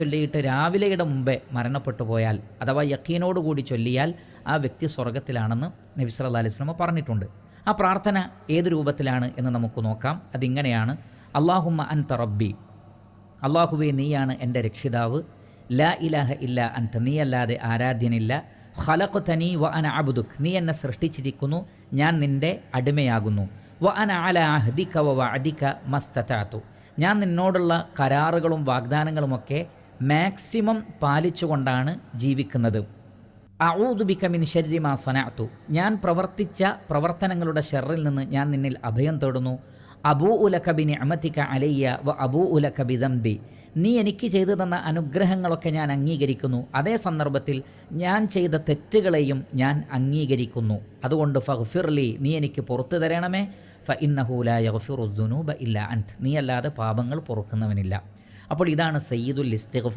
ചൊല്ലിയിട്ട് രാവിലെയുടെ മുമ്പേ മരണപ്പെട്ടു പോയാൽ അഥവാ യഖീനോടുകൂടി ചൊല്ലിയാൽ ആ വ്യക്തി സ്വർഗത്തിലാണെന്ന് നബി സല്ലല്ലാഹു അലൈഹി വസല്ലം പറഞ്ഞിട്ടുണ്ട്. ആ പ്രാർത്ഥന ഏത് രൂപത്തിലാണ് എന്ന് നമുക്ക് നോക്കാം. അതിങ്ങനെയാണ്: അല്ലാഹുമ്മ അൻത റബ്ബി, അള്ളാഹുവേ നീയാണ് എൻ്റെ രക്ഷിതാവ്, ലാ ഇലാഹ ഇല്ല അൻത, നീയല്ലാതെ ആരാധ്യനില്ല, ഖലഖ്തനി വ അന അബ്ദുക്, നീ എന്നെ സൃഷ്ടിച്ചിരിക്കുന്നു, ഞാൻ നിൻ്റെ അടിമയാകുന്നു, വ അന അലാ അഹ്ദിക വ വഅദിക മസ്തതഅതു, ഞാൻ നിന്നോടുള്ള കരാറുകളും വാഗ്ദാനങ്ങളുമൊക്കെ മാക്സിമം പാലിച്ചുകൊണ്ടാണ് ജീവിക്കുന്നത്. അഊദു ബിക മിൻ ശർരി മാ സനഅതു, ഞാൻ പ്രവർത്തിച്ച പ്രവർത്തനങ്ങളുടെ ഷർറിൽ നിന്ന് ഞാൻ നിന്നിൽ അഭയം തേടുന്നു. അബൂഉ ലക ബിനിഅമതിക അലയ്യ വ അബൂഉ ലക ബിദംബി, നീ എനിക്ക് ചെയ്തു തന്ന അനുഗ്രഹങ്ങളൊക്കെ ഞാൻ അംഗീകരിക്കുന്നു, അതേ സന്ദർഭത്തിൽ ഞാൻ ചെയ്ത തെറ്റുകളെയും ഞാൻ അംഗീകരിക്കുന്നു. അതുകൊണ്ട് ഫഗ്ഫിർലി, നീ എനിക്ക് പുറത്തു തരണമേ, ഫഇന്നഹു ലാ യഗ്ഫിറു ദുനൂബ ഇല്ലാ അൻത്, നീയല്ലാതെ പാപങ്ങൾ പൊറുക്കുന്നവനില്ല. അപ്പോൾ ഇതാണ് സയ്യിദുൽ ഇസ്തിഗ്ഫാർ.